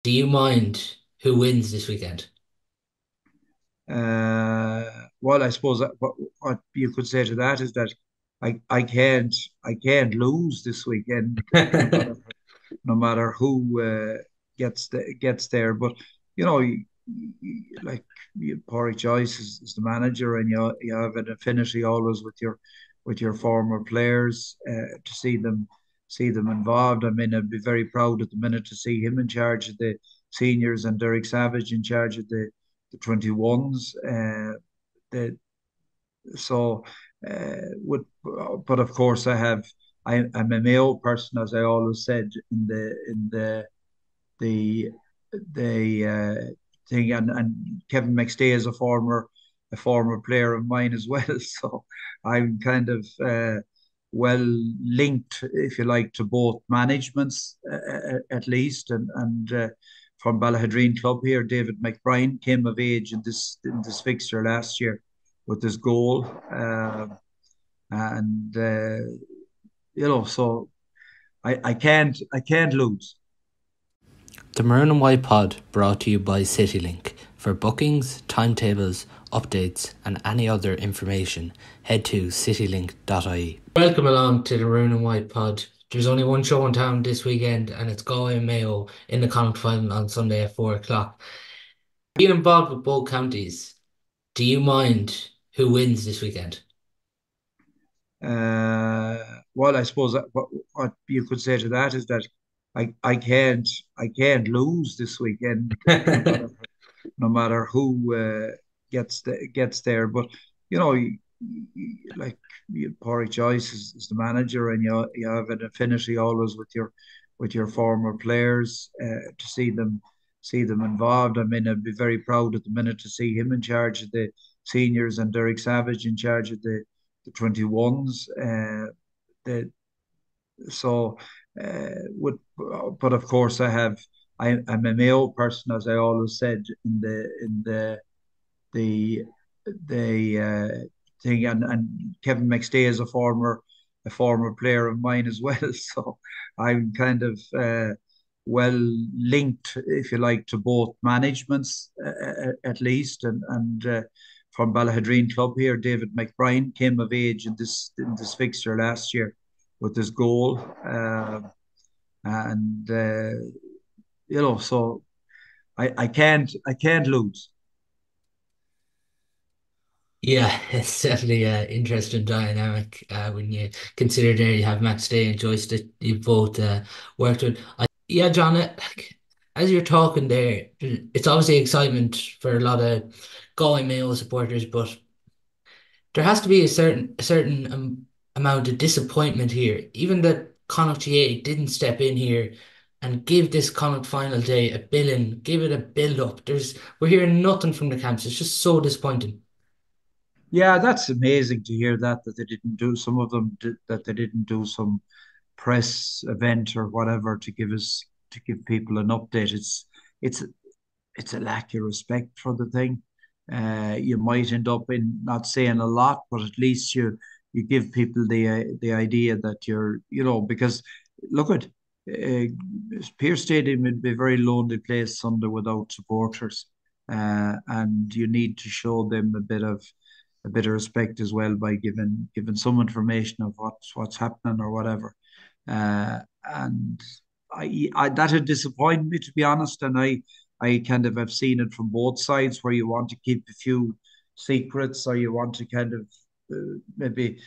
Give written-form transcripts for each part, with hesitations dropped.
Do you mind who wins this weekend? Well, I suppose that what you could say to that is that I can't lose this weekend, no matter who gets there. But you know, like Porrick Joyce is the manager, and you have an affinity always with your former players to see them involved. I mean, I'd be very proud at the minute to see him in charge of the seniors and Derek Savage in charge of the 21s. The so would but of course I'm a Mayo person, as I always said the thing, and Kevin McStay is a former player of mine as well. So I'm kind of well linked, if you like, to both managements at least, and from Ballahadreen Club here, David McBride came of age in this fixture last year with his goal, and so I can't lose. The Maroon White Pod brought to you by citylink. For bookings, timetables, updates, and any other information, head to citylink.ie. Welcome along to the Maroon and White Pod. There's only one show in town this weekend, and it's Galway and Mayo in the Connacht final on Sunday at 4 o'clock. Are you involved with both counties? Do you mind who wins this weekend? Well, I suppose that what you could say to that is that I can't lose this weekend, no matter who gets there. But you know, like Porrick Joyce is the manager, and you have an affinity always with your former players to see them involved. I mean, I'd be very proud at the minute to see him in charge of the seniors and Derek Savage in charge of the 21s. The so would But of course I'm a Mayo person, as I always said the thing, and Kevin McStay is a former player of mine as well. So I'm kind of well linked, if you like, to both managements at least, and from Ballahadreen Club here, David McBride came of age in this fixture last year with his goal, and so I can't lose. Yeah, it's definitely an interesting dynamic when you consider there you have Max Day and Joyce that you both worked with. Yeah, John, like, as you're talking there, it's obviously excitement for a lot of Galway Mayo supporters, but there has to be a certain amount of disappointment here. Even that Connacht GA didn't step in here and give this Connacht final day a billing, give it a build up. We're hearing nothing from the camps. It's just so disappointing. Yeah, that's amazing to hear that they didn't do some of them that they didn't do some press event or whatever to give people an update. It's it's a lack of respect for the thing. You might end up in not saying a lot, but at least you give people the idea that because look at uh, Pierce Stadium would be a very lonely place Sunday without supporters, and you need to show them a bit of respect as well by giving some information of what's happening or whatever. And that had disappointed me, to be honest, and I kind of have seen it from both sides, where you want to keep a few secrets, or you want to kind of maybe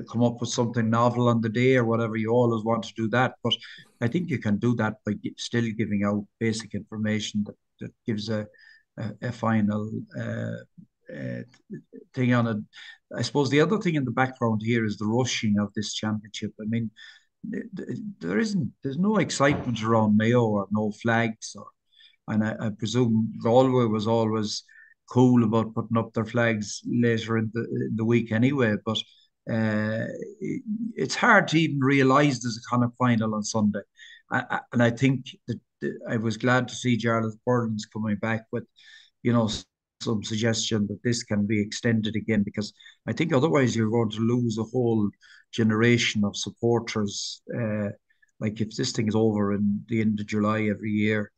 come up with something novel on the day or whatever. You always want to do that, but I think you can do that by still giving out basic information that gives a final uh, thing on it. I suppose the other thing in the background here is the rushing of this championship. I mean, there's no excitement around Mayo, or no flags, and I presume Galway was always cool about putting up their flags later in the week anyway. But it's hard to even realise there's a Connacht final on Sunday, and I think that I was glad to see Jarlath Burns coming back with, you know, some suggestion that this can be extended again, because I think otherwise you're going to lose a whole generation of supporters. Like if this thing is over in the end of July every year,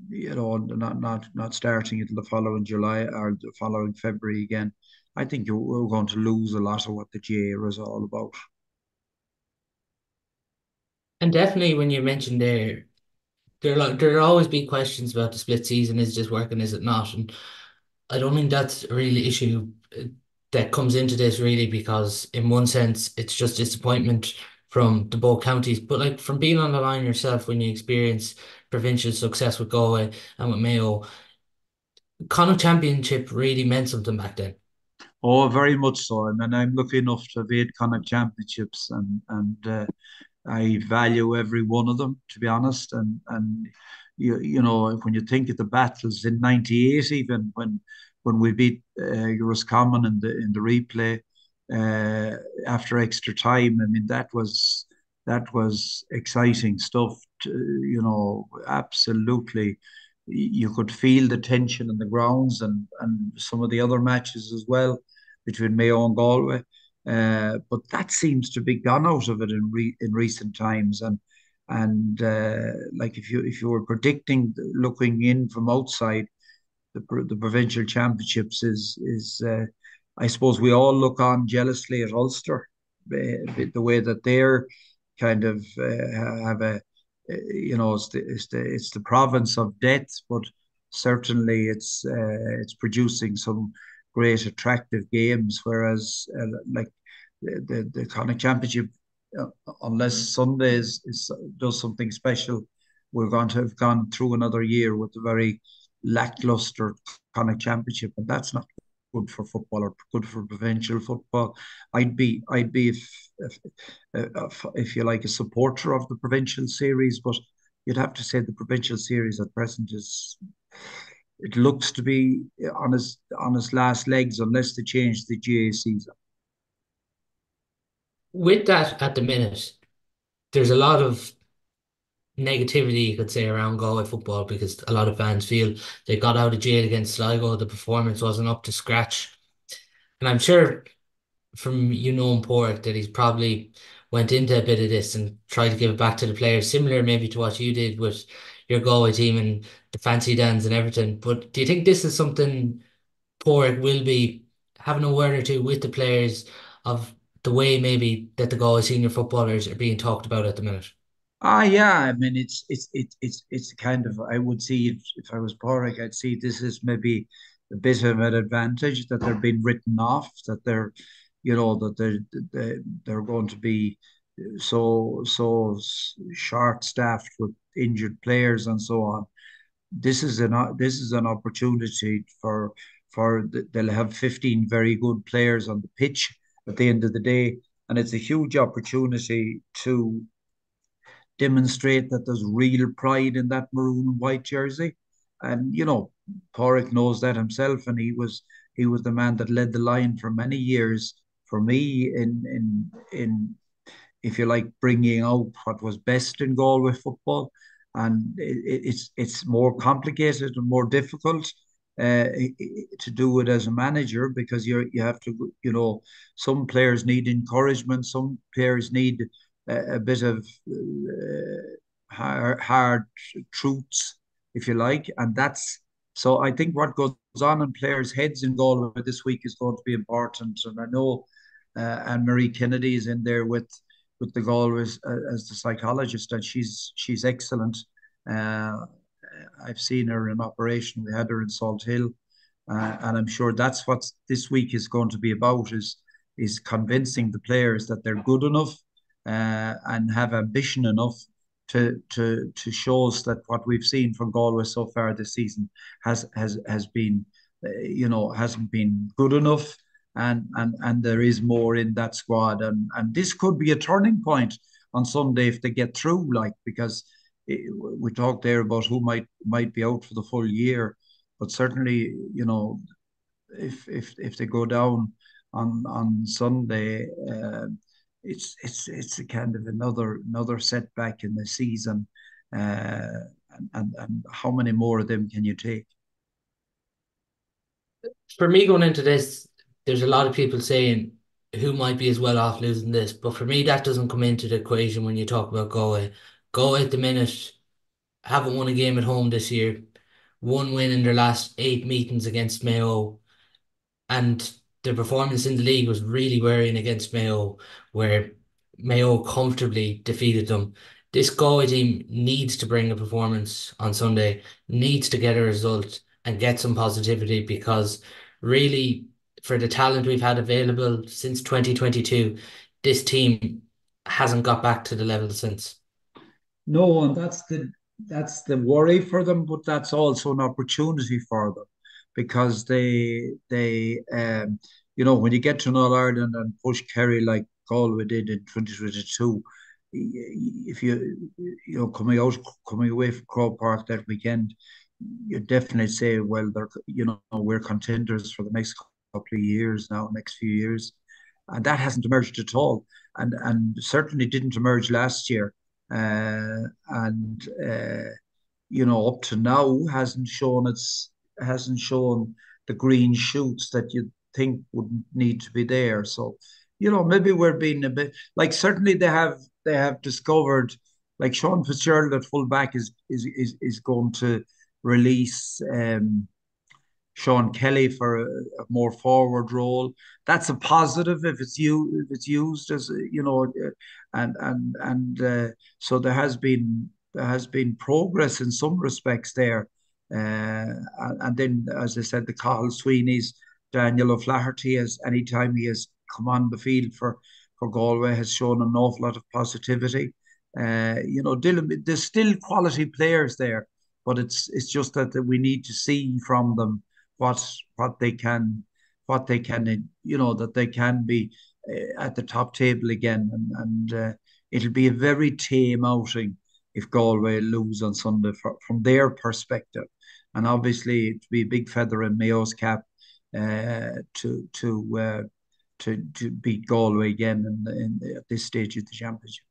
not starting until the following July or the following February again. I think we're going to lose a lot of what the GA is all about. And definitely when you mentioned there'll always be questions about the split season. Is this working? Is it not? And I don't think that's a real issue that comes into this really because in one sense it's just disappointment from the both counties. But like from being on the line yourself when you experience provincial success with Galway and with Mayo, Connacht Championship really meant something back then. Oh, very much so. I mean, I'm lucky enough to have 8 Connacht championships, and I value every one of them, to be honest. And when you think of the battles in '98, even when we beat Roscommon in the replay after extra time, I mean that was exciting stuff. Absolutely. You could feel the tension in the grounds and some of the other matches as well between Mayo and Galway. But that seems to be gone out of it in recent times, and like if you were predicting, looking in from outside, the provincial championships is I suppose we all look on jealously at Ulster, the way that they're kind of have it's the province of death, but certainly it's producing some great attractive games, whereas like the Connacht Championship, uh, unless Sundays does something special, we're going to have gone through another year with a very lackluster Connacht Championship, and that's not good for football or good for provincial football. I'd be if you like a supporter of the provincial series, but you'd have to say the provincial series at present is it looks to be on its last legs unless they change the GA season. With that at the minute, there's a lot of negativity you could say around Galway football because a lot of fans feel they got out of jail against Sligo, the performance wasn't up to scratch. And I'm sure from Porrick that he's probably went into a bit of this and tried to give it back to the players, similar maybe to what you did with your Galway team and the fancy dance and everything. But do you think this is something Porrick will be having a word or two with the players of the way maybe that the Galway senior footballers are being talked about at the minute? Yeah. I mean, it's kind of, I would see if I was Porrick, I'd see this is maybe a bit of an advantage that they're being written off, that they're going to be so short staffed with injured players and so on. This is an opportunity they'll have 15 very good players on the pitch at the end of the day, and it's a huge opportunity to demonstrate that there's real pride in that maroon and white jersey. And Porrick knows that himself, and he was the man that led the line for many years for me in if you like, bringing out what was best in Galway football. And it's more complicated and more difficult to do it as a manager because you have to, some players need encouragement, some players need a bit of hard truths, if you like, and that's so. I think what goes on in players' heads in Galway this week is going to be important, and I know Anne Marie Kennedy is in there with the Galways as the psychologist, and she's excellent. Uh, I've seen her in operation. We had her in Salt Hill, and I'm sure that's what this week is going to be about: is convincing the players that they're good enough and have ambition enough to show us that what we've seen from Galway so far this season has been, hasn't been good enough, and there is more in that squad, and this could be a turning point on Sunday if they get through, like because we talked there about who might be out for the full year, but certainly if they go down on Sunday, it's a kind of another setback in the season, and how many more of them can you take? For me going into this, there's a lot of people saying who might be as well off losing this, but for me that doesn't come into the equation when you talk about Galway. Galway at the minute haven't won a game at home this year. One win in their last eight meetings against Mayo, and the performance in the league was really worrying against Mayo, where Mayo comfortably defeated them. This Galway team needs to bring a performance on Sunday, needs to get a result and get some positivity because really, for the talent we've had available since 2022, this team hasn't got back to the level since. No, and that's the worry for them, but that's also an opportunity for them because when you get to an All Ireland and push Kerry like Galway did in 2022, if coming away from Croke Park that weekend, you definitely say, well, we're contenders for the next couple of years now, next few years, and that hasn't emerged at all, and certainly didn't emerge last year, and up to now hasn't shown the green shoots that you'd think would need to be there. So, maybe we're being a bit like certainly they have discovered like Sean Fitzgerald at fullback is going to release Sean Kelly for a more forward role. That's a positive if it's used as and so there has been progress in some respects there. And then, as I said, the Cathal Sweeney's Daniel O'Flaherty has anytime he has come on the field for Galway has shown an awful lot of positivity. Dylan, there's still quality players there, but it's just that we need to see from them what what they can that they can be at the top table again, and it'll be a very tame outing if Galway lose on Sunday from their perspective, and obviously it'd be a big feather in Mayo's cap to beat Galway again at this stage of the championship.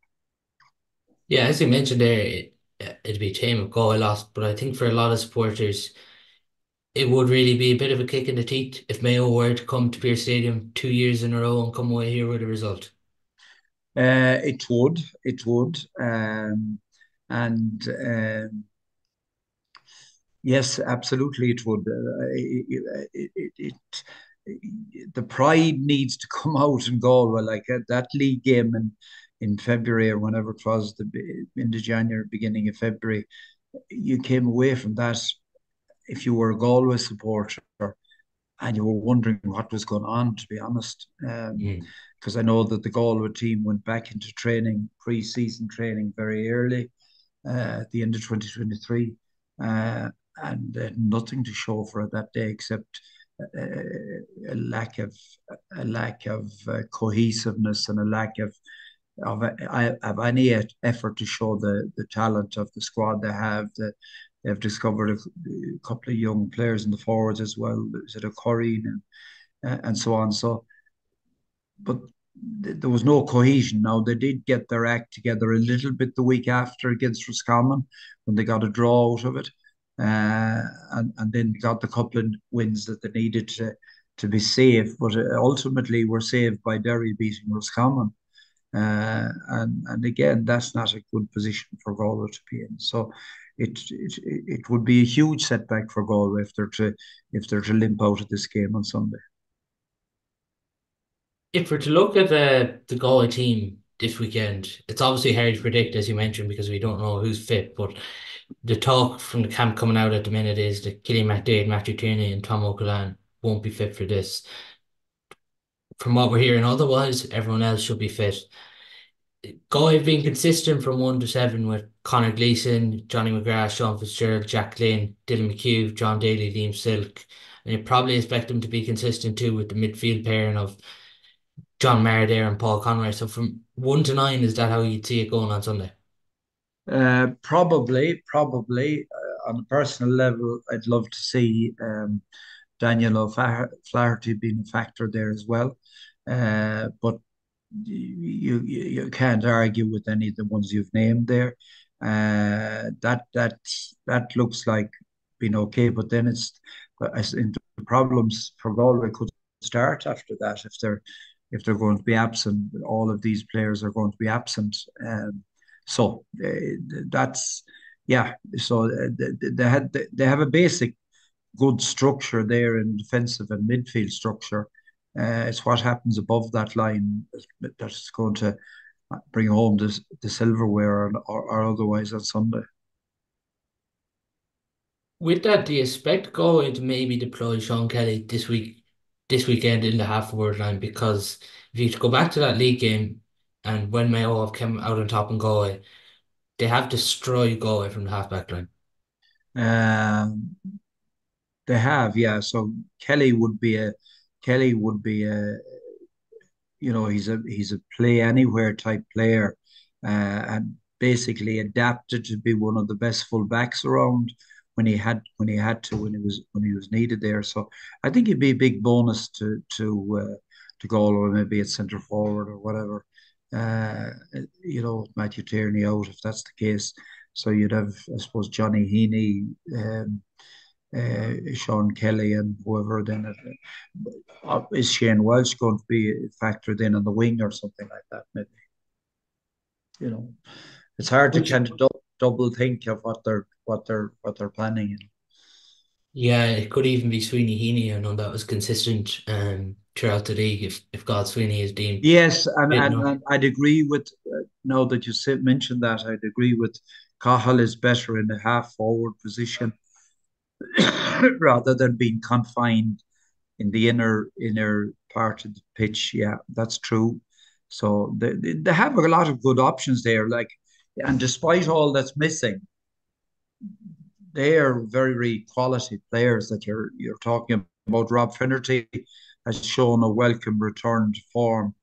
Yeah, as you mentioned there, it'd be a shame if Galway lost, but I think for a lot of supporters, it would really be a bit of a kick in the teeth if Mayo were to come to Pearse Stadium 2 years in a row and come away here with a result. It would, and yes, absolutely, it would. The pride needs to come out in Galway, like that league game in February or whenever it was, into January, beginning of February. You came away from that if you were a Galway supporter and you were wondering what was going on, to be honest. Mm. Because I know that the Galway team went back into training, pre-season training, very early at the end of 2023, and nothing to show for it that day except a lack of cohesiveness and a lack of any effort to show the talent of the squad they have. They've discovered a couple of young players in the forwards as well. Is it a Corrine and so on. So, but there was no cohesion. Now they did get their act together a little bit the week after against Roscommon when they got a draw out of it, and then got the couple of wins that they needed to be safe. But ultimately, were saved by Derry beating Roscommon. And again, that's not a good position for Galway to be in. So it would be a huge setback for Galway if they're to limp out of this game on Sunday. If we're to look at the Galway team this weekend, it's obviously hard to predict, as you mentioned, because we don't know who's fit. But the talk from the camp coming out at the minute is that Killian McDade, Matthew Tierney, and Tom O'Callaghan won't be fit for this. From what we're hearing otherwise, everyone else should be fit. Galway have been consistent from 1 to 7 with Conor Gleeson, Johnny McGrath, Sean Fitzgerald, Jack Lynn, Dylan McHugh, John Daly, Liam Silk. And you probably expect them to be consistent too with the midfield pairing of John Maher there and Paul Conroy. So from 1 to 9, is that how you'd see it going on Sunday? Probably. On a personal level, I'd love to see Daniel O'Flaherty being a factor there as well. But you can't argue with any of the ones you've named there. That looks like being okay, but then I think the problems for Galway could start after that if they're going to be absent. All of these players are going to be absent. So that's Yeah, so they have a basic good structure there in defensive and midfield structure. It's what happens above that line that's going to bring home the silverware or otherwise on Sunday. With that, do you expect Galway to maybe deploy Sean Kelly this weekend in the half forward line? Because if you go back to that league game and when Mayo have come out on top in Galway, they have destroyed Galway from the half back line. Um, they have, yeah. So Kelly would be a Kelly would be a he's a play anywhere type player, and basically adapted to be one of the best full backs around when he was needed there. So I think it'd be a big bonus to Galway maybe at centre forward or whatever. Uh, Matthew Tierney out if that's the case. So you'd have, I suppose, Johnny Heaney, Sean Kelly, and whoever then. Is Shane Welsh going to be factored in on the wing or something like that? Maybe you know, it's hard to Which, kind of double think of what they're planning. yeah, it could even be Sweeney Heaney. I know that was consistent throughout the league if God Sweeney is deemed Yes, and fit and, enough. and I'd agree with now that you mentioned that. I'd agree with Cahill is better in the half forward position rather than being confined in the inner part of the pitch. Yeah, that's true. So they have a lot of good options there. Like, and despite all that's missing, they are very quality players that you're talking about. Rob Finnerty has shown a welcome return to form,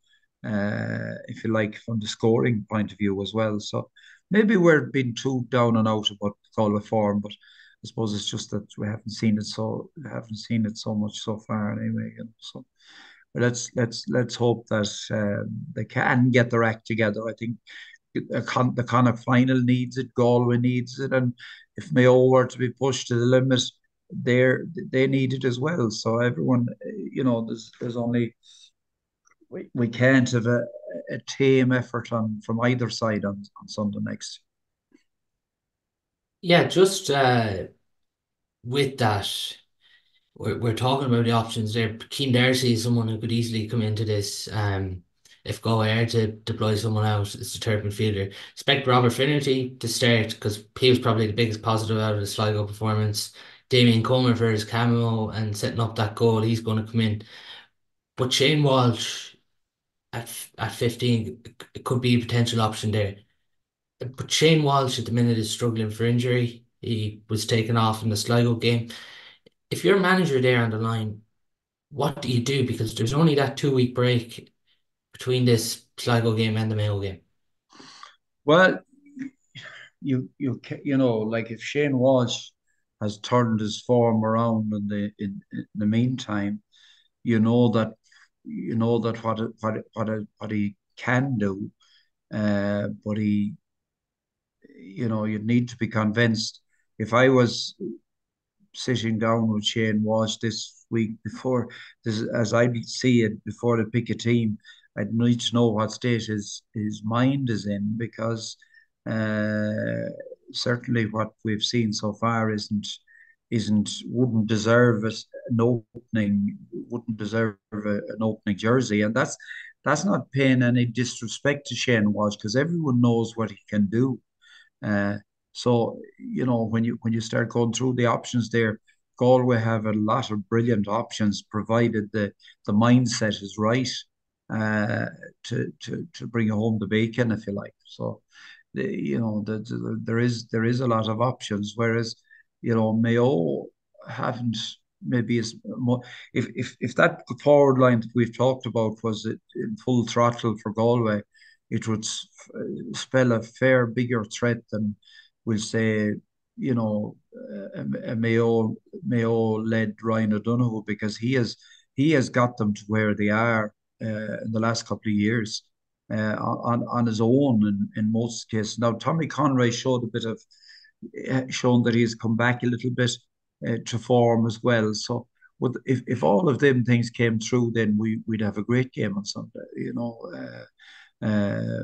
if you like, from the scoring point of view as well. So maybe we're being too down and out about Galway form, but I suppose it's just that we haven't seen it so much so far anyway. So but let's hope that they can get their act together. I think the Connacht final needs it, Galway needs it, and if Mayo were to be pushed to the limit, they they need it as well. So everyone, there's only we can't have a team effort on from either side on Sunday next. Yeah, just with that. We're talking about the options there. Keane Darcy is someone who could easily come into this. If Go Air to deploy someone else as the third midfielder, expect Robert Finnerty to start because he was probably the biggest positive out of the Sligo performance. Damien Comer for his camo and setting up that goal, he's going to come in. But Shane Walsh at 15 it could be a potential option there. But Shane Walsh at the minute is struggling for injury. He was taken off in the Sligo game. If you're a manager there on the line, what do you do? Because there's only that 2 week break between this Sligo game and the Mayo game. Well, like if Shane Walsh has turned his form around in the meantime, you know that what he can do, but you'd need to be convinced. If I was sitting down with Shane Walsh this week before this, as I see it, before they pick a team, I'd need to know what state his mind is in because uh, certainly what we've seen so far isn't wouldn't deserve an opening wouldn't deserve an opening jersey, and that's not paying any disrespect to Shane Walsh because everyone knows what he can do. Uh, so when you start going through the options there, Galway have a lot of brilliant options provided the mindset is right uh, to bring home the bacon, if you like. So there is a lot of options, whereas Mayo haven't maybe as more. If that forward line that we've talked about was in full throttle for Galway, it would spell a fair bigger threat than we'll say, a Mayo led Ryan O'Donoghue because he has got them to where they are in the last couple of years on his own in most cases. Now Tommy Conroy showed a bit of shown that he's come back a little bit to form as well. So if all of them things came through, then we'd have a great game on Sunday. Uh,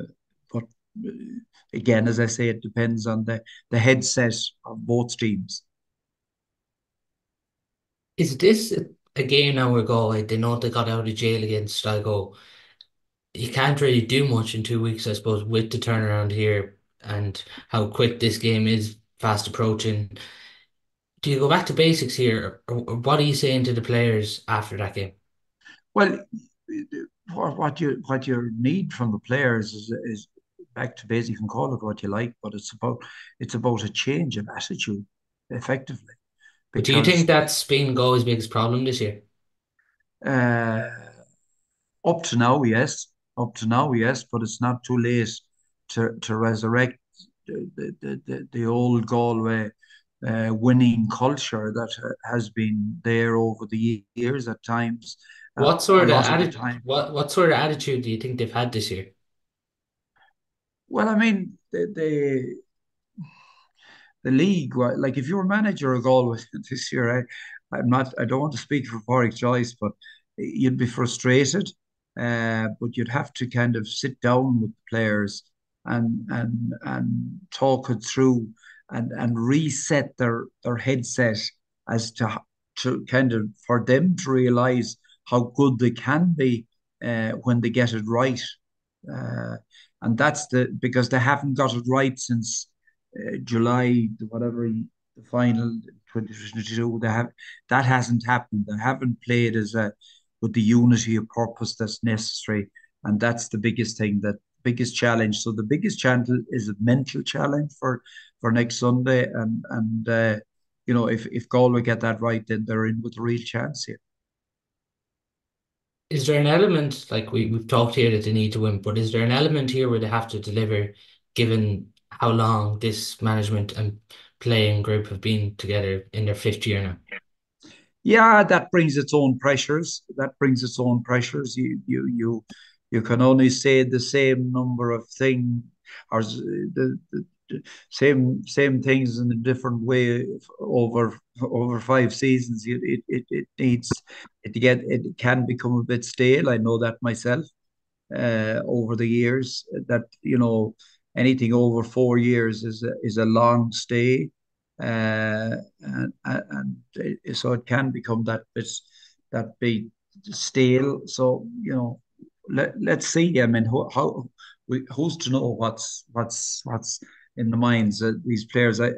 but again, as I say, it depends on the headset of both teams. Is this a game now where Galway, they know they got out of jail against Sligo? You can't really do much in 2 weeks, I suppose, with the turnaround here and how quick this game is fast approaching. Do you go back to basics here, or what are you saying to the players after that game? Well, what you need from the players is back to basics. You can call it what you like, but it's about a change of attitude, effectively, But do you because think that's been Galway's biggest problem this year? uh, up to now, yes, up to now, yes, but it's not too late to resurrect the old Galway winning culture that has been there over the years at times. A lot of the time. What sort of attitude do you think they've had this year? Well, I mean, the league, like if you were manager of Galway this year, I don't want to speak for Patrick Joyce, but you'd be frustrated. But you'd have to kind of sit down with the players and talk it through and reset their headset as to kind of for them to realize how good they can be when they get it right. Uh, and that's because they haven't got it right since July, whatever the final 2022. That hasn't happened. They haven't played as a with the unity of purpose that's necessary, and that's the biggest thing. That biggest challenge. So the biggest challenge is a mental challenge for next Sunday, and if Galway get that right, then they're in with a real chance here. Is there an element, like we've talked here that they need to win, but is there an element here where they have to deliver given how long this management and playing group have been together in their fifth year now? Yeah, that brings its own pressures. That brings its own pressures. You can only say the same number of things or the same things in a different way over 5 seasons. It needs it can become a bit stale. I know that myself over the years. That anything over 4 years is a long stay, so it can become that bit stale. So let's see. I mean, who's to know what's in the minds of these players? I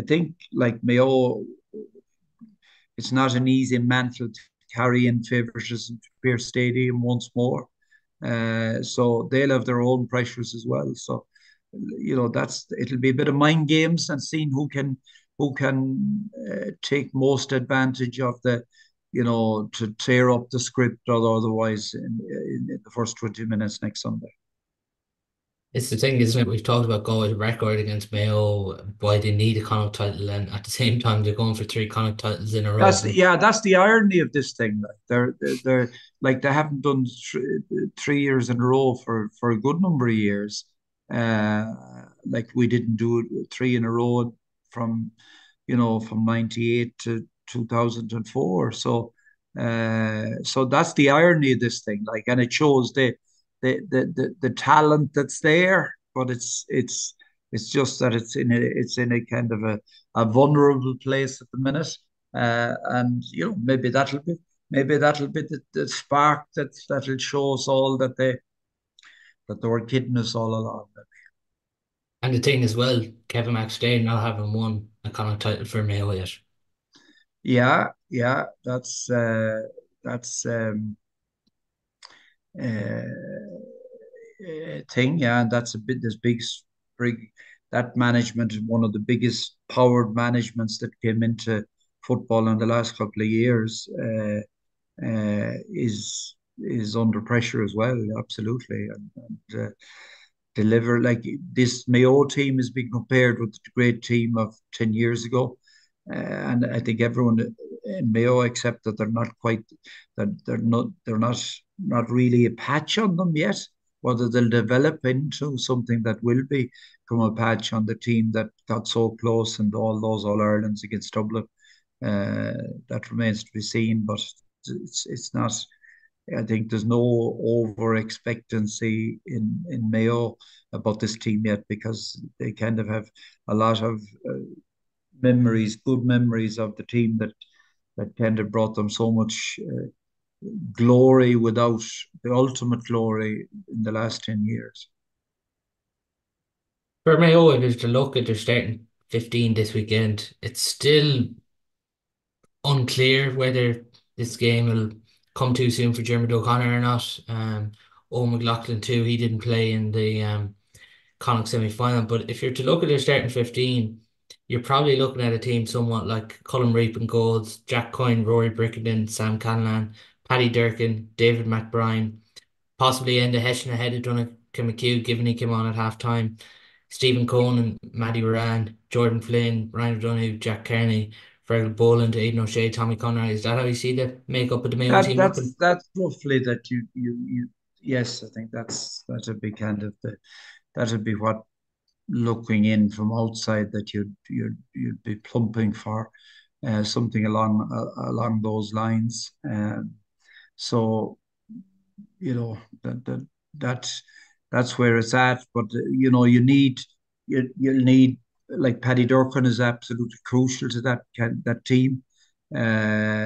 think like Mayo, it's not an easy mantle to carry in favoritism to Pierce Stadium once more. So they'll have their own pressures as well. So that's it'll be a bit of mind games and seeing who can take most advantage of to tear up the script or otherwise in the first 20 minutes next Sunday. It's the thing, isn't it? We've talked about Galway's record against Mayo, why they need a Connacht title, and at the same time they're going for three Connacht titles in a row. That's the irony of this thing. Like they're like they haven't done 3 years in a row for a good number of years. Uh, like we didn't do it three in a row from from 98 to 2004. So that's the irony of this thing. Like, and it shows the talent that's there, but it's just that it's in a kind of a vulnerable place at the minute. And maybe that'll be the spark that'll show us all that they were kidding us all along. And the thing as well, Kevin McStay not having won a Connacht title for Mayo yet. Yeah, yeah, that's uh, thing. Yeah, and that's a bit this big that management is one of the biggest powered managements that came into football in the last couple of years. Is under pressure as well, absolutely, and deliver like this Mayo team is being compared with the great team of 10 years ago. And I think everyone in Mayo accept that they're not really a patch on them yet. Whether they'll develop into something that will become a patch on the team that got so close and all those All Irelands against Dublin, uh, that remains to be seen. But it's not. I think there's no over expectancy in Mayo about this team yet because they kind of have a lot of memories, good memories of the team that kind of brought them so much glory without the ultimate glory in the last 10 years. For Mayo, if it's to look at their starting 15 this weekend, it's still unclear whether this game will come too soon for Dermot O'Connor or not. Owen McLaughlin too, he didn't play in the Connacht semi-final. But if you're to look at their starting 15, you're probably looking at a team somewhat like Colin Reap in goals, Jack Coyne, Rory Brickenden, Sam Callanan, Paddy Durkin, David McBride, possibly Enda Hession ahead of Donnacha McHugh, given he came on at half time. Stephen Cohen and Matty Moran, Jordan Flynn, Ryan O'Donoghue, Jack Kearney, Fergal Boland, Aidan O'Shea, Tommy Conroy. Is that how you see the makeup of the Mayo That team looking? that's roughly that you yes, I think that'd be kind of that'd be what looking in from outside that you'd be plumping for something along those lines. So you know that's that's where it's at. But you know you'll need like Paddy Durcan is absolutely crucial to that team.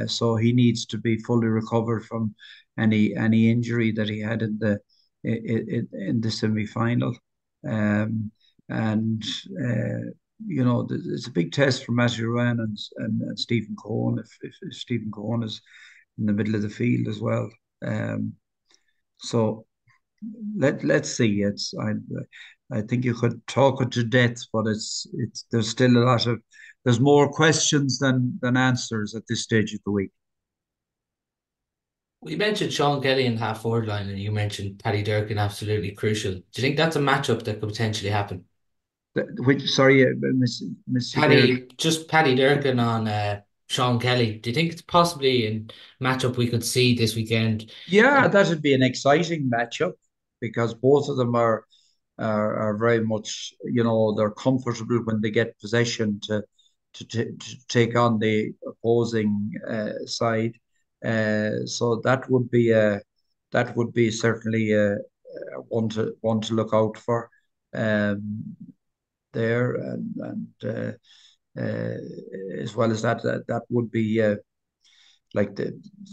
So he needs to be fully recovered from any injury that he had in the semi final. Um, and you know it's a big test for Matthew Ryan and Stephen Cohen if Stephen Cohen is in the middle of the field as well. Um, so let's see. I think you could talk it to death, but it's there's still a lot of there's more questions than answers at this stage of the week. We mentioned Sean Kelly in half forward line, and you mentioned Paddy Durcan, absolutely crucial. Do you think that's a matchup that could potentially happen? Which sorry, miss you there. Paddy Durcan on Sean Kelly. Do you think it's possibly a matchup we could see this weekend? Yeah, And that would be an exciting matchup because both of them are very much, you know, they're comfortable when they get possession to take on the opposing side. So that would be certainly a one to look out for um, there, and as well as that would be like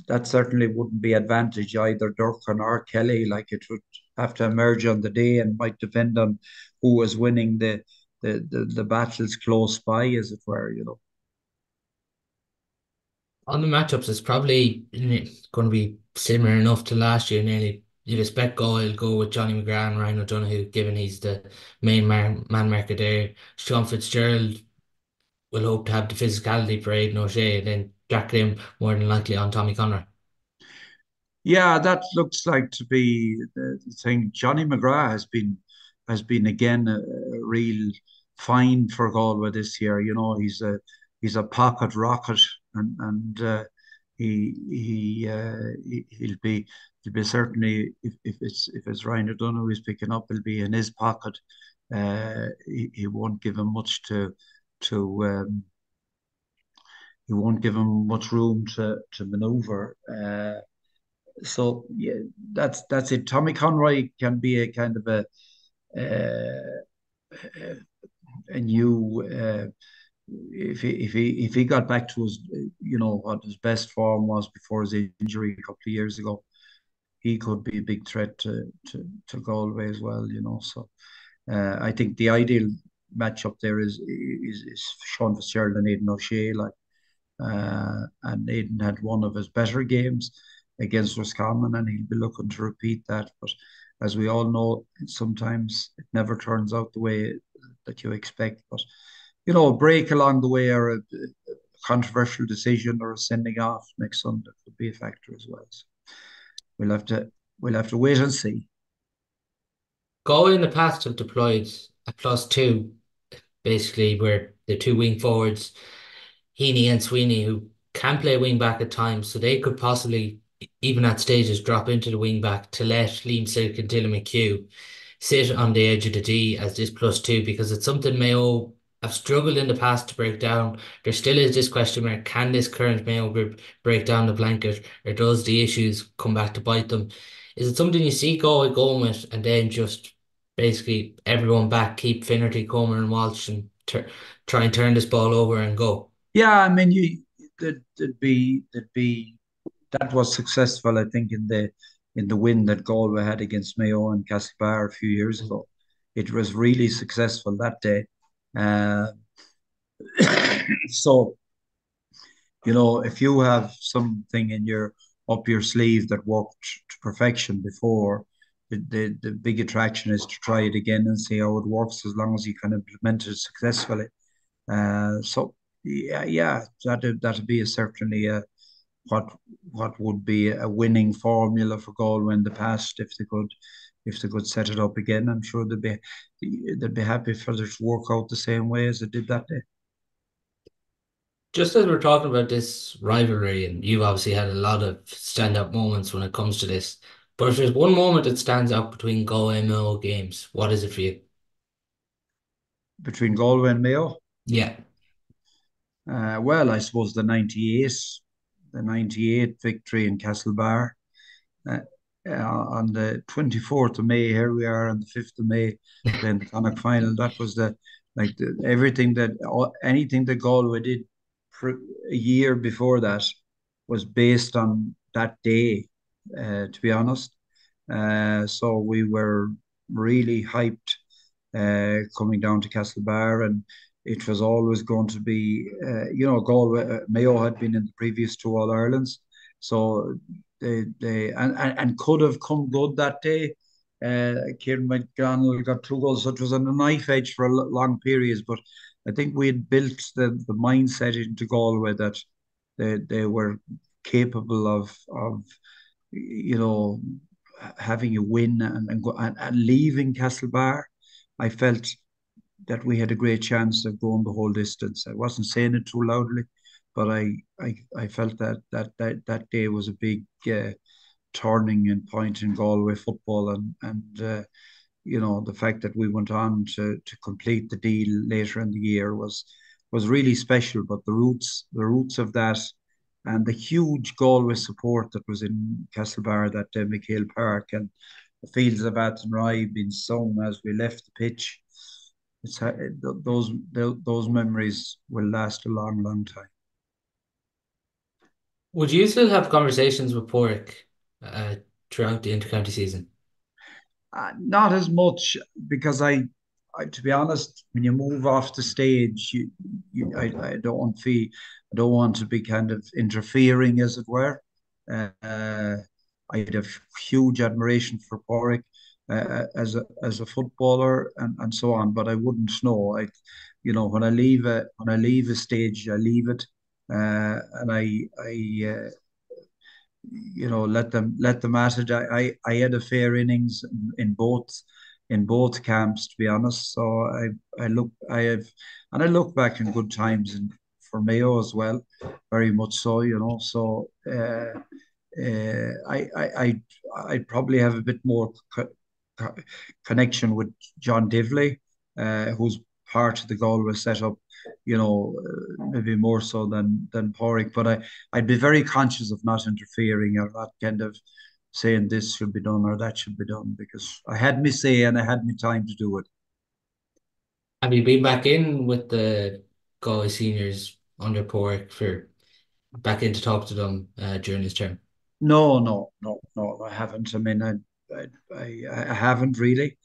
that certainly wouldn't be advantage either Durkin or Kelly. Like it would have to emerge on the day and might depend on who was winning the battles close by, as it were. You know. on the matchups, it's probably going to be similar enough to last year. Nearly, you'd expect Galway will go with Johnny McGrath and Ryan O'Donoghue, given he's the main man marker there. Sean Fitzgerald will hope to have the physicality for Aidan O'Shea, and then Jack Lim more than likely on Tommy Conroy. Yeah, that looks like to be the thing. Johnny McGrath has been again a real find for Galway this year. You know, he's a pocket rocket, and he'll be certainly if it's Ryan O'Donoghue who's picking up, he'll be in his pocket. He won't give him much to he won't give him much room to maneuver. So yeah, that's it. Tommy Conroy can be a kind of a new if he got back to his you know what his best form was before his injury a couple of years ago, he could be a big threat to Galway as well. You know, so I think the ideal matchup there is Sean Fitzgerald and Aidan O'Shea. Like and Aidan had one of his better games against Roscommon, and he'll be looking to repeat that. But as we all know, sometimes it never turns out the way that you expect. But you know, a break along the way or a controversial decision or a sending off next Sunday could be a factor as well. So we'll have to we'll have to wait and see. Galway in the past have deployed a +2, basically, where the two wing forwards, Heaney and Sweeney, who can play wing back at times, so they could possibly, even at stages, drop into the wing back to let Liam Silk and Dylan McHugh sit on the edge of the D as this +2, because it's something Mayo have struggled in the past to break down. There still is this question mark: can this current Mayo group break down the blanket, or does the issues come back to bite them? Is it something you see Galway going with, and then just basically everyone back, keep Finnerty, Comer, and Walsh, and try and turn this ball over and go? Yeah, I mean, that was successful, I think, in the win that Galway had against Mayo and Castlebar a few years ago. It was really successful that day. Uh, so, if you have something in your up your sleeve that worked to perfection before, the big attraction is to try it again and see how it works as long as you can implement it successfully. So yeah, that'd be certainly what what would be a winning formula for Galway in the past if they could set it up again. I'm sure they'd be happy for it to work out the same way as it did that day. Just as we're talking about this rivalry, and you've obviously had a lot of stand-up moments when it comes to this, but if there's one moment that stands out between Galway and Mayo games, what is it for you? Between Galway and Mayo, Yeah. well, I suppose the 98 victory in Castlebar. Uh, on the 24th of May, here we are on the 5th of May, playing the Connacht final. That was everything anything that Galway did a year before that was based on that day, to be honest. So we were really hyped coming down to Castlebar, and it was always going to be, Galway, Mayo had been in the previous two All Irelands, so and could have come good that day. Kieran McDonald got two goals, so it was on a knife edge for a long periods. But I think we had built the mindset into Galway that they were capable of you know having a win and leaving Castlebar. I felt that we had a great chance of going the whole distance. I wasn't saying it too loudly, but I felt that day was a big turning and point in Galway football, and the fact that we went on to complete the deal later in the year was really special. But the roots of that and the huge Galway support that was in Castlebar that day, McHale Park and the fields of Athenry being sung as we left the pitch. It's those memories will last a long, long time. Would you still have conversations with Porrick uh, throughout the intercounty season? Not as much because to be honest, when you move off the stage, I I don't want to be kind of interfering, as it were. Uh, I had a huge admiration for Porrick as a footballer and so on, but I wouldn't know. When I leave a stage, I leave it, and let them at it. I had a fair innings in both camps, to be honest. So I look back in good times and for Mayo as well, very much so. So I'd probably have a bit more co- connection with John Divley, who's part of the Galway setup, maybe more so than Porrick. But I'd be very conscious of not interfering or not kind of saying this should be done or that should be done because I had me say and I had me time to do it. Have you been back in with the Galway seniors under Porrick for back in to talk to them during his term? No, no, no, no, I haven't. I mean, I haven't really.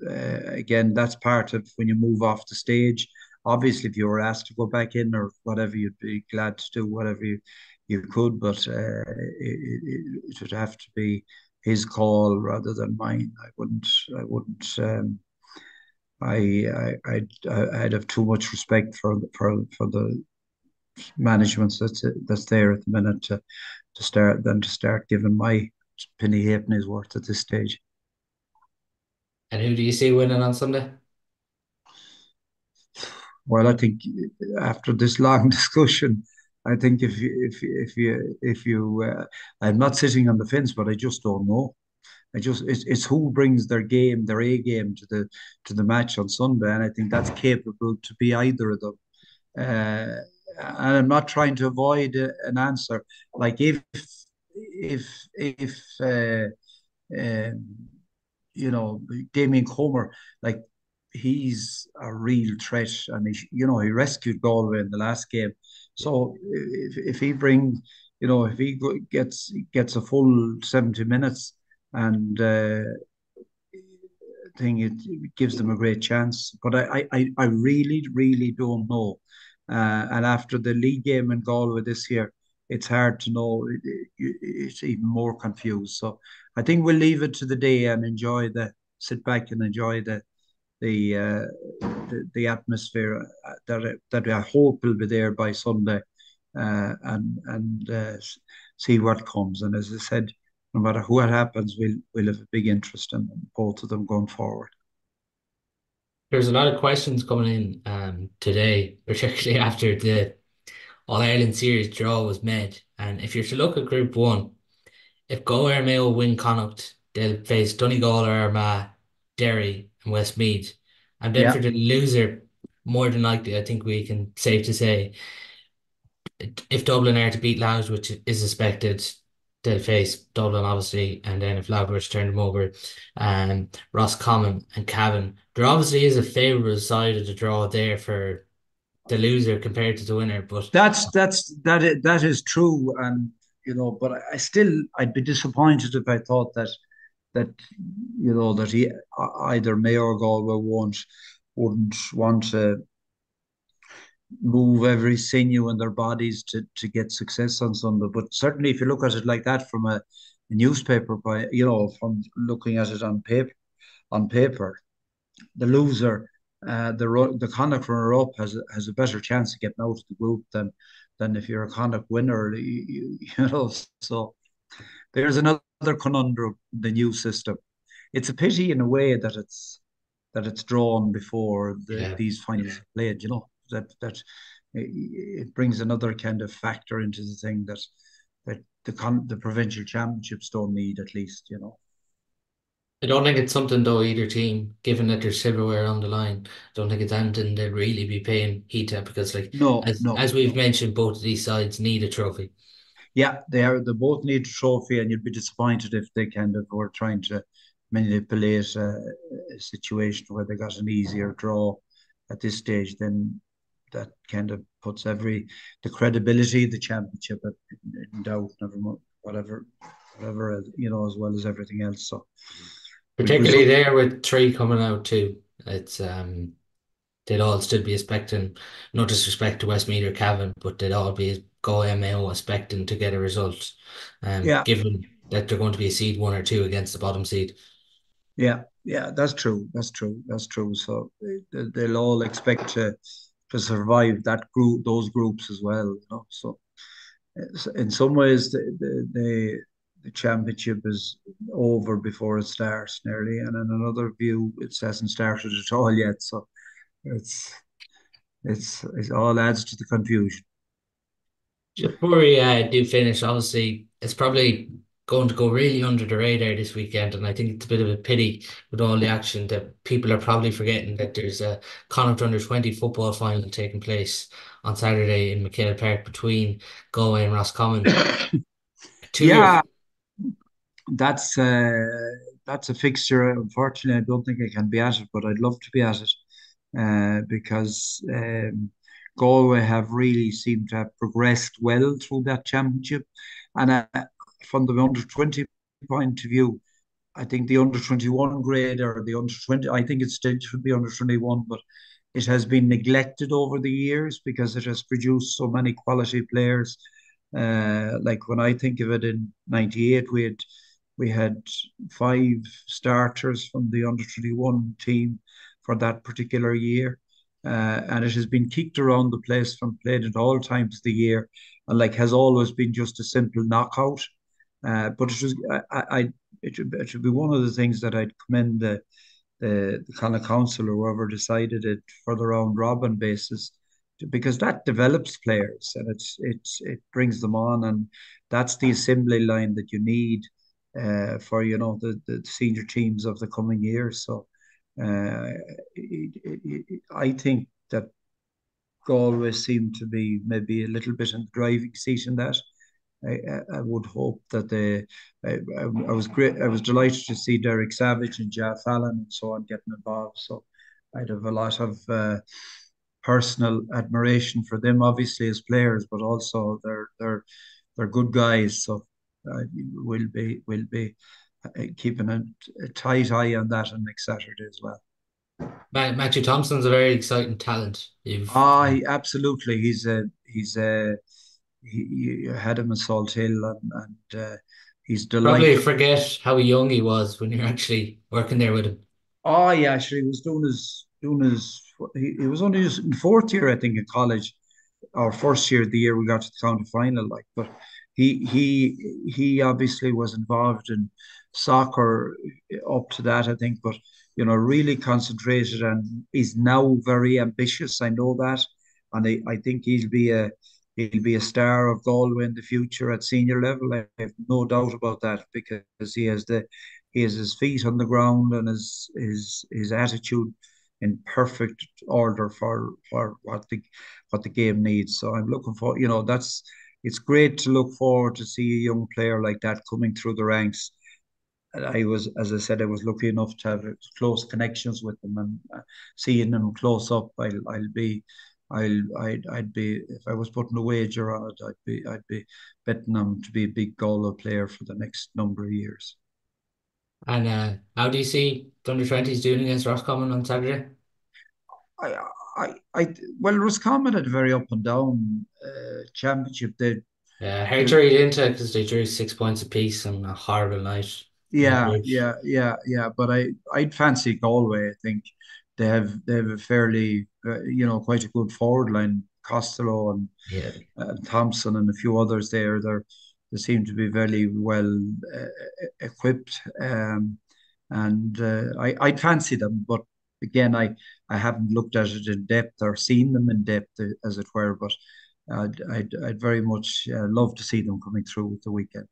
Again, that's part of when you move off the stage. Obviously, if you were asked to go back in or whatever, you'd be glad to do whatever you could, but it would have to be his call rather than mine. I wouldn't. I'd have too much respect for the management that's there at the minute to start giving my penny halfpenny's worth at this stage. And who do you see winning on Sunday? Well, I think after this long discussion, I think if you I'm not sitting on the fence, but I just don't know. it's who brings their A game to the match on Sunday, and I think that's capable to be either of them. Uh, and I'm not trying to avoid an answer. Like if um, Damien Comer, like he's a real threat, and he rescued Galway in the last game. So if he brings, if he gets a full 70 minutes and thing, it gives them a great chance. But I really, really don't know. And after the league game in Galway this year, it's hard to know. It's even more confused. So I think we'll leave it to the day and sit back and enjoy the uh, the atmosphere that I hope will be there by Sunday, and see what comes. And as I said, no matter what happens, we'll have a big interest in both of them going forward. There's a lot of questions coming in today, particularly after the All Ireland series draw was made. And if you're to look at Group One, if Galway or Mayo win Connacht, they'll face Donegal, Armagh, Derry, and Westmeath. And then for Yeah, the loser, more than likely, I think we can safe to say, if Dublin are to beat Louth, which is expected, they'll face Dublin obviously, and then if Louth were to turn them over, Roscommon and Cavan. There obviously is a favourable side of the draw there for the loser compared to the winner, but that is true, and but I'd be disappointed if I thought that that either Mayo or Galway wouldn't want to move every sinew in their bodies to get success on Sunday. But certainly, if you look at it like that from a newspaper, from looking at it on paper, the loser, the Connacht runner-up has a better chance of getting out of the group than if you're a Connacht winner. So there's another conundrum, the new system. It's a pity in a way that it's drawn before yeah. these finals are played. That it brings another kind of factor into the thing that the provincial championships don't need, at least. I don't think it's something though either team, given that there's silverware on the line, I don't think it's anything they'd really be paying heed to because like No, as no, we've no. mentioned, both of these sides need a trophy. Yeah, they both need a trophy, and you'd be disappointed if they kind of were trying to manipulate a situation where they got an easier draw at this stage. Then that kind of puts the credibility of the championship in doubt. Never mind, whatever, as well as everything else. So we'll Particularly presume. there with three coming out too. It's they'd all still be expecting, no disrespect to Westmeath or Cavan, but they'd all be go MAO expecting to get a result. Yeah, Given that they're going to be a seed one or two against the bottom seed. yeah, yeah. That's true. That's true. That's true. So they'll all expect to survive that group, those groups as well. So in some ways, the championship is over before it starts nearly, and in another view, it hasn't started at all yet. So it's it all adds to the confusion. Just before we do finish, obviously, it's probably going to go really under the radar this weekend, and I think it's a bit of a pity with all the action that people are probably forgetting that there's a Connacht under 20 football final taking place on Saturday in McHale Park between Galway and Roscommon. Two of your Yeah, that's uh, that's a fixture. Unfortunately, I don't think I can be at it, but I'd love to be at it because Galway have really seemed to have progressed well through that championship, and from the under 20 point of view, I think the under 21 grade or the under 20, I think it still should be under 21, but it has been neglected over the years because it has produced so many quality players. Like when I think of it in '98, we had five starters from the under 21 team for that particular year. And it has been kicked around the place from played at all times of the year, and like has always been just a simple knockout. But it was it should be one of the things that I'd commend the kind of council or whoever decided it for the round robin basis, because that develops players and it brings them on, and that's the assembly line that you need for the senior teams of the coming years. So uh, I think that Galway seem to be maybe a little bit in the driving seat in that. I would hope that they. I was great. I was delighted to see Derek Savage and Jeff Fallon and so on getting involved. So I'd have a lot of personal admiration for them, obviously as players, but also they're good guys. So we'll be keeping a tight eye on that on next Saturday as well. Matthew Thompson's a very exciting talent. You've Absolutely. You had him at Salt Hill, and he's probably delightful. forget how young he was when you're actually working there with him. Oh, yeah, actually, he was he was only in fourth year, I think, in college, our first year, the year we got to the county final. Like, but he obviously was involved in soccer up to that, I think, but really concentrated and is now very ambitious. I know that, and I think he'll be a star of Galway in the future at senior level. I have no doubt about that because he has his feet on the ground and his attitude in perfect order for what the game needs. So I'm looking for, it's great to look forward to see a young player like that coming through the ranks. And as I said, I was lucky enough to have close connections with them and seeing them close up. I'd be, if I was putting a wager on it, I'd be betting them to be a big Galway player for the next number of years. And how do you see the under 20s doing against Roscommon on Saturday? I, well, Roscommon had a very up and down championship. Hard They, to read into it because they drew 6 points apiece on a horrible night. Yeah, Average. yeah. But I'd fancy Galway. I think they have a fairly, quite a good forward line. Costello and Yeah. Thompson and a few others there. They seem to be very well equipped, and I'd fancy them. But again, I haven't looked at it in depth or seen them in depth, as it were. But I'd very much love to see them coming through with the weekend.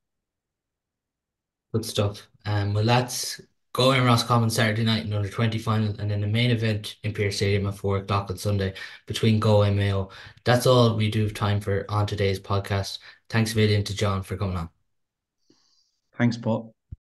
Good stuff. Well, that's going Roscommon Saturday night in under 20 final, and then the main event in Pearse Stadium at 4 o'clock on Sunday between Galway and Mayo. That's all we do have time for on today's podcast. Thanks a million to John for coming on. Thanks, Paul.